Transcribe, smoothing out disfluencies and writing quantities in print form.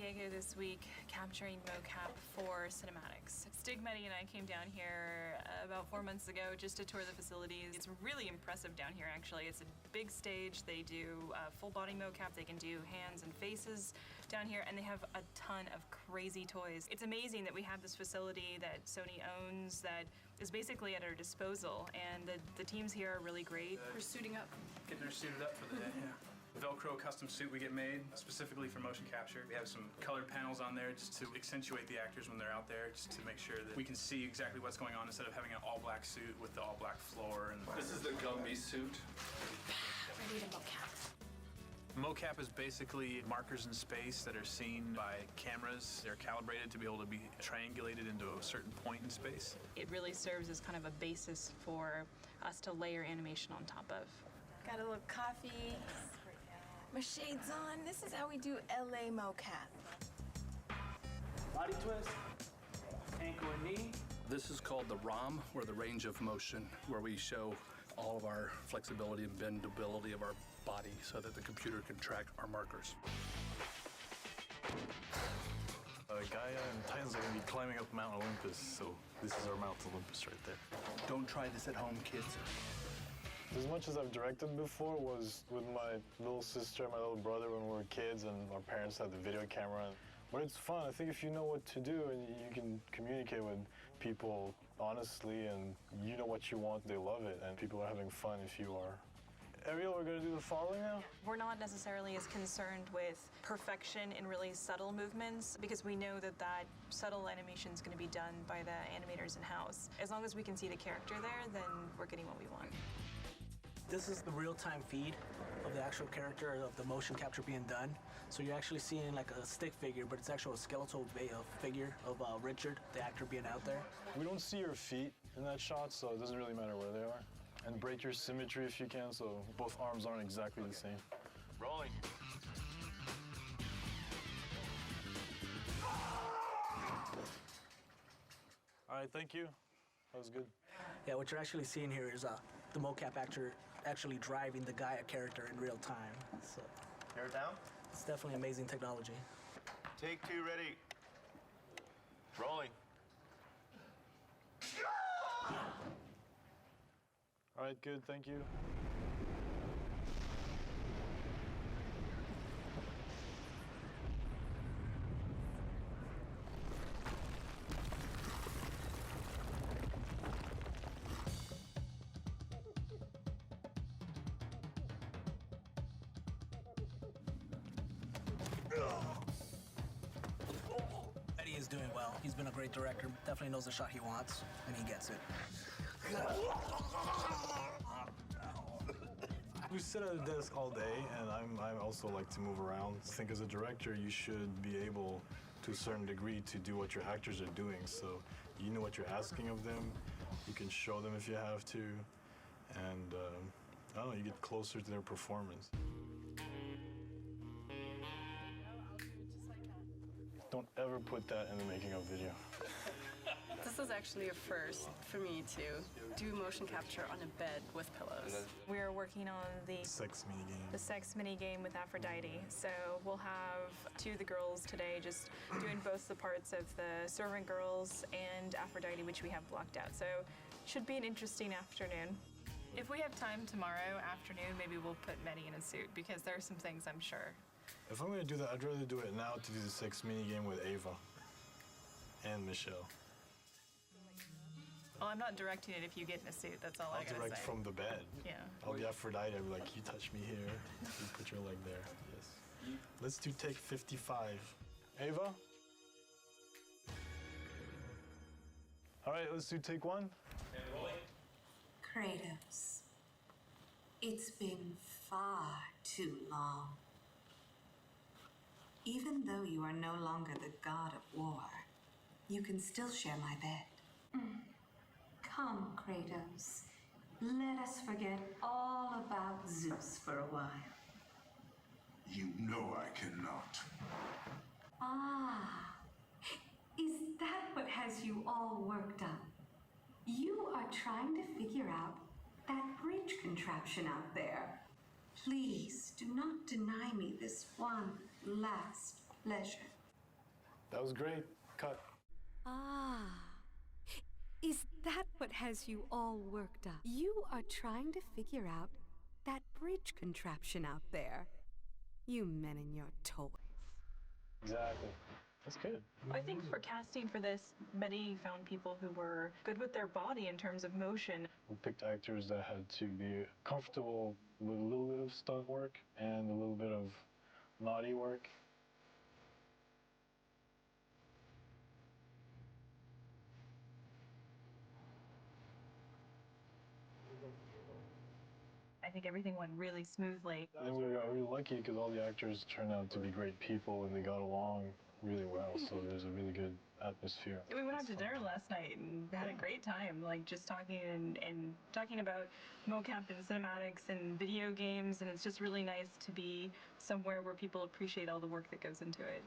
Diego this week capturing mocap for cinematics. Stig, Medi, and I came down here about 4 months ago just to tour the facilities. It's really impressive down here, actually. It's a big stage. They do full body mocap. They can do hands and faces down here, and they have a ton of crazy toys. It's amazing that we have this facility that Sony owns that is basically at our disposal, and the teams here are really great. We're suiting up. Getting her suited up for the day, yeah. Velcro custom suit we get made specifically for motion capture. We have some colored panels on there just to accentuate the actors when they're out there, just to make sure that we can see exactly what's going on instead of having an all-black suit with the all-black floor. And this is the Gumby suit. Ready to mocap. Mocap is basically markers in space that are seen by cameras. They're calibrated to be able to be triangulated into a certain point in space. It really serves as kind of a basis for us to layer animation on top of. Got a little coffee. My shades on. This is how we do LA mocap. Body twist, ankle and knee. This is called the ROM, or the range of motion, where we show all of our flexibility and bendability of our body so that the computer can track our markers. Gaia and Titans are going to be climbing up Mount Olympus, so this is our Mount Olympus right there. Don't try this at home, kids. As much as I've directed before was with my little sister and my little brother when we were kids and our parents had the video camera. But it's fun. I think if you know what to do and you can communicate with people honestly and you know what you want, they love it, and people are having fun if you are. Ariel, we're going to do the following now? We're not necessarily as concerned with perfection in really subtle movements because we know that that subtle animation is going to be done by the animators in-house. As long as we can see the character there, then we're getting what we want. This is the real-time feed of the actual character of the motion capture being done. So you're actually seeing like a stick figure, but it's actually a skeletal figure of Richard, the actor, being out there. We don't see your feet in that shot, so it doesn't really matter where they are. And break your symmetry if you can, so both arms aren't exactly the same. Rolling. All right, thank you. That was good. Yeah, what you're actually seeing here is the mocap actor actually driving the Gaia character in real time. So Hair down. it's definitely amazing technology. Take two, ready. Rolling. All right, good, thank you. Eddie is doing well. He's been a great director. Definitely knows the shot he wants, and he gets it. We sit at a desk all day, and I also like to move around. I think as a director, you should be able, to a certain degree, to do what your actors are doing. So you know what you're asking of them. You can show them if you have to. And, I don't know, you get closer to their performance. Don't ever put that in the making of video. This is actually a first for me to do motion capture on a bed with pillows. We are working on the Sex minigame. the sex mini game with Aphrodite. So we'll have two of the girls today just doing both the parts of the servant girls and Aphrodite, which we have blocked out. So should be an interesting afternoon. If we have time tomorrow afternoon, maybe we'll put Medi in a suit because there are some things I'm sure. If I'm gonna do that, I'd rather do it now to do the sex minigame with Ava and Michelle. Well, I'm not directing it if you get in a suit, that's all I gotta say. I'll direct from the bed. Yeah. I'll be Aphrodite, I'll be like, you touch me here, you put your leg there, yes. Let's do take 55. Ava? All right, let's do take one. Kratos, it's been far too long. Even though you are no longer the god of war, you can still share my bed. Come, Kratos. Let us forget all about Zeus for a while. You know I cannot. Ah, is that what has you all worked up? You are trying to figure out that bridge contraption out there. Please do not deny me this one last pleasure. That was great. Cut. Ah. Is that what has you all worked up? You are trying to figure out that bridge contraption out there. You men and your toys. Exactly. That's good. I think for casting for this, Betty found people who were good with their body in terms of motion. We picked actors that had to be comfortable with a little bit of stunt work and a little bit of naughty work. I think everything went really smoothly. And we got really lucky because all the actors turned out to be great people and they got along really well, so there's a really good atmosphere. We went out to dinner last night and had a great time, like just talking and talking about mocap and cinematics and video games, and it's just really nice to be somewhere where people appreciate all the work that goes into it.